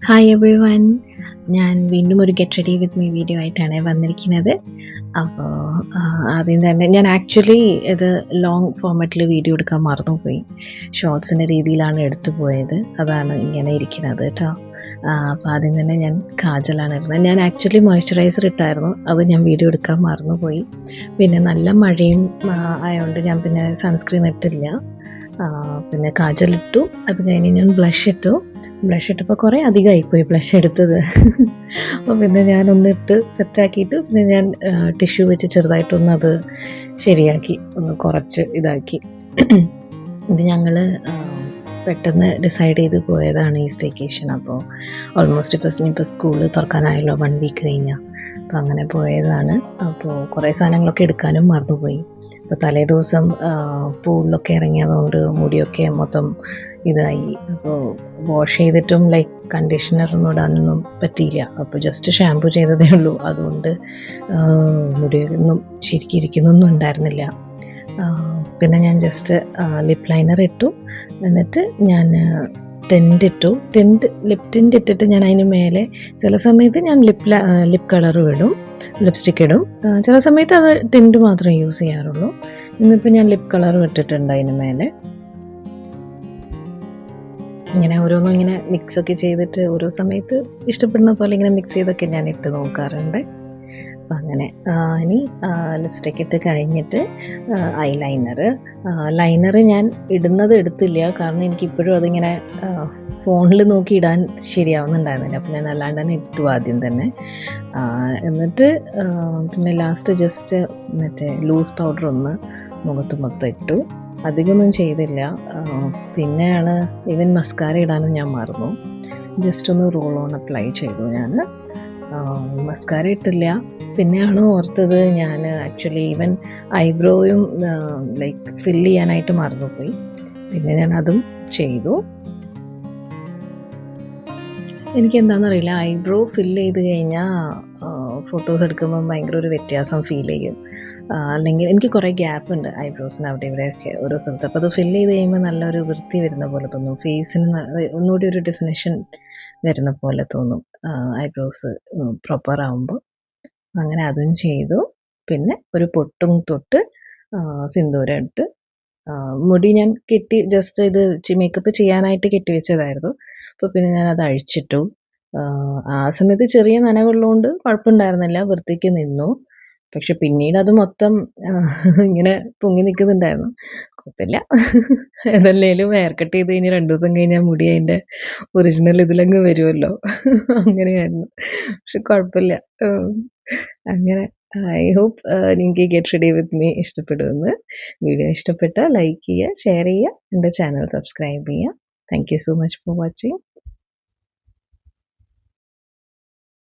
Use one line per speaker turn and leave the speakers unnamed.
Hi every one, ഞാൻ വീണ്ടും ഒരു get ready with me video ആയിട്ടാണ് വന്നിരിക്കുന്നത്. അപ്പോൾ ആദ്യം തന്നെ ഞാൻ ആക്ച്വലി ഇത് ലോങ് ഫോർമാറ്റിൽ വീഡിയോ എടുക്കാൻ മറന്നുപോയി. ഷോർട്സിൻ്റെ രീതിയിലാണ് എടുത്തു പോയത്, അതാണ് ഇങ്ങനെ ഇരിക്കുന്നത് കേട്ടോ. അപ്പോൾ ആദ്യം തന്നെ ഞാൻ കാജലാണ് ഇടുന്നത്. ഞാൻ ആക്ച്വലി മോയ്സ്ചറൈസർ ഇട്ടായിരുന്നു, അത് ഞാൻ വീഡിയോ എടുക്കാൻ മറന്നുപോയി. പിന്നെ നല്ല മഴയും ആയതുകൊണ്ട് ഞാൻ പിന്നെ സൺസ്ക്രീൻ ഇട്ടില്ല. പിന്നെ കാജലിട്ടു, അത് കഴിഞ്ഞ് ഞാൻ ബ്ലഷ് ഇട്ടപ്പോൾ കുറേ അധികമായിപ്പോയി ബ്ലഷ് എടുത്തത്. അപ്പോൾ പിന്നെ ഞാനൊന്നിട്ട് സെറ്റാക്കിയിട്ട് പിന്നെ ഞാൻ ടിഷ്യൂ വെച്ച് ചെറുതായിട്ടൊന്ന് അത് ശരിയാക്കി, ഒന്ന് കുറച്ച് ഇതാക്കി. ഇത് ഞങ്ങൾ പെട്ടെന്ന് ഡിസൈഡ് ചെയ്ത് പോയതാണ് ഈ സ്റ്റേക്കേഷൻ. അപ്പോൾ ഓൾമോസ്റ്റ് ഇപ്പോൾ സ്കൂൾ തുറക്കാനായല്ലോ, 1 വീക്ക് കഴിഞ്ഞാൽ. അപ്പോൾ അങ്ങനെ പോയതാണ്. അപ്പോൾ കുറേ സാധനങ്ങളൊക്കെ എടുക്കാനും മറന്നുപോയി. അപ്പോൾ തലേ ദിവസം പൂളിലൊക്കെ ഇറങ്ങിയതുകൊണ്ട് മുടിയൊക്കെ മൊത്തം ഇതായി. അപ്പോൾ വാഷ് ചെയ്തിട്ടും കണ്ടീഷണറൊന്നും ഇടാനൊന്നും പറ്റിയില്ല. അപ്പോൾ ജസ്റ്റ് ഷാമ്പു ചെയ്തതേ ഉള്ളൂ, അതുകൊണ്ട് മുടിയൊന്നും ശരിക്കും ഇരിക്കുന്നൊന്നും ഉണ്ടായിരുന്നില്ല. പിന്നെ ഞാൻ ജസ്റ്റ് ലിപ്പ് ലൈനർ ഇട്ടു. എന്നിട്ട് ഞാൻ ലിപ് ടിൻറ്റ് ഇട്ടിട്ട് ഞാൻ അതിന് മേലെ ചില സമയത്ത് ഞാൻ ലിപ്പ് കളറും ഇടും, ലിപ്സ്റ്റിക്ക് ഇടും. ചില സമയത്ത് അത് ടിൻറ്റ് മാത്രമേ യൂസ് ചെയ്യാറുള്ളൂ. ഇന്നിപ്പോൾ ഞാൻ ലിപ്പ് കളറും ഇട്ടിട്ടുണ്ട് അതിന് മേലെ. ഇങ്ങനെ ഓരോന്നും ഇങ്ങനെ മിക്സൊക്കെ ചെയ്തിട്ട് ഓരോ സമയത്ത് ഇഷ്ടപ്പെടുന്ന പോലെ ഇങ്ങനെ മിക്സ് ചെയ്തൊക്കെ ഞാൻ ഇട്ട് നോക്കാറുണ്ട്. അപ്പം അങ്ങനെ ഇനി ലിപ്സ്റ്റിക്ക് ഇട്ട് കഴിഞ്ഞിട്ട് ലൈനർ ഞാൻ ഇടുന്നത് എടുത്തില്ല, കാരണം എനിക്കിപ്പോഴും അതിങ്ങനെ ഫോണിൽ നോക്കി ഇടാൻ ശരിയാവുന്നുണ്ടായിരുന്നില്ല. അപ്പോൾ ഞാൻ അല്ലാണ്ട് തന്നെ ഇട്ടു ആദ്യം തന്നെ. എന്നിട്ട് പിന്നെ ലാസ്റ്റ് ജസ്റ്റ് മറ്റേ ലൂസ് പൗഡർ ഒന്ന് മുഖത്ത് മൊത്തം ഇട്ടു, അധികമൊന്നും ചെയ്തില്ല. പിന്നെയാണ് ഈവൻ മസ്കാര ഇടാനും ഞാൻ മറന്നു. ജസ്റ്റ് ഒന്ന് റോൾ ഓൺ അപ്ലൈ ചെയ്തു ഞാൻ, മസ്കാര ഇട്ടില്ല. പിന്നെയാണ് ഓർത്തത് ഞാൻ ആക്ച്വലി ഈവൻ ഐബ്രോയും ഫില്ല് ചെയ്യാനായിട്ട് മറന്നുപോയി. പിന്നെ ഞാൻ അതും ചെയ്തു. എനിക്കെന്താണെന്നറിയില്ല, ഐബ്രോ ഫില്ല് ചെയ്ത് കഴിഞ്ഞാൽ ഫോട്ടോസ് എടുക്കുമ്പോൾ ഭയങ്കര ഒരു വ്യത്യാസം ഫീൽ ചെയ്യും. അല്ലെങ്കിൽ എനിക്ക് കുറേ ഗ്യാപ്പ് ഉണ്ട് ഐബ്രോസിന് അവിടെ ഇവിടെയൊക്കെ ഓരോ സ്ഥലത്ത്. അപ്പോൾ അത് ഫില്ല് ചെയ്ത് കഴിയുമ്പോൾ നല്ലൊരു വൃത്തി വരുന്ന പോലെ തോന്നും, ഫേസിന് ഒന്നുകൂടി ഒരു ഡെഫിനേഷൻ വരുന്ന പോലെ തോന്നും ഐബ്രോസ് പ്രോപ്പർ ആകുമ്പോൾ. അങ്ങനെ അതും ചെയ്തു. പിന്നെ ഒരു പൊട്ടും തൊട്ട് സിന്ദൂരം ഇട്ട് മുടി ഞാൻ കെട്ടി ജസ്റ്റ് ഇത് മേക്കപ്പ് ചെയ്യാനായിട്ട് കെട്ടി വെച്ചതായിരുന്നു. അപ്പോൾ പിന്നെ ഞാനത് അഴിച്ചിട്ടു. ആ സമയത്ത് ചെറിയ നനവുള്ളതുകൊണ്ട് കുഴപ്പമുണ്ടായിരുന്നില്ല, വൃത്തിക്ക് നിന്നു. പക്ഷെ പിന്നീട് അത് മൊത്തം ഇങ്ങനെ പൊങ്ങി നിൽക്കുന്നുണ്ടായിരുന്നു. കുഴപ്പമില്ല, ഏതല്ലേലും ഹെയർ കട്ട് ചെയ്ത് കഴിഞ്ഞ് 2 ദിവസം കഴിഞ്ഞാൽ മുടി അതിൻ്റെ ഒറിജിനൽ ഇതിലങ്ങ് വരുമല്ലോ, അങ്ങനെയായിരുന്നു. പക്ഷെ കുഴപ്പമില്ല. അങ്ങനെ ഐ ഹോപ്പ് നിങ്ങൾക്ക് ഗെറ്റ് റെഡി വിത്ത് മീ ഇഷ്ടപ്പെടുമെന്ന്. വീഡിയോ ഇഷ്ടപ്പെട്ടാൽ ലൈക്ക് ചെയ്യുക, ഷെയർ ചെയ്യുക, എൻ്റെ ചാനൽ സബ്സ്ക്രൈബ് ചെയ്യുക. Thank you so much for watching.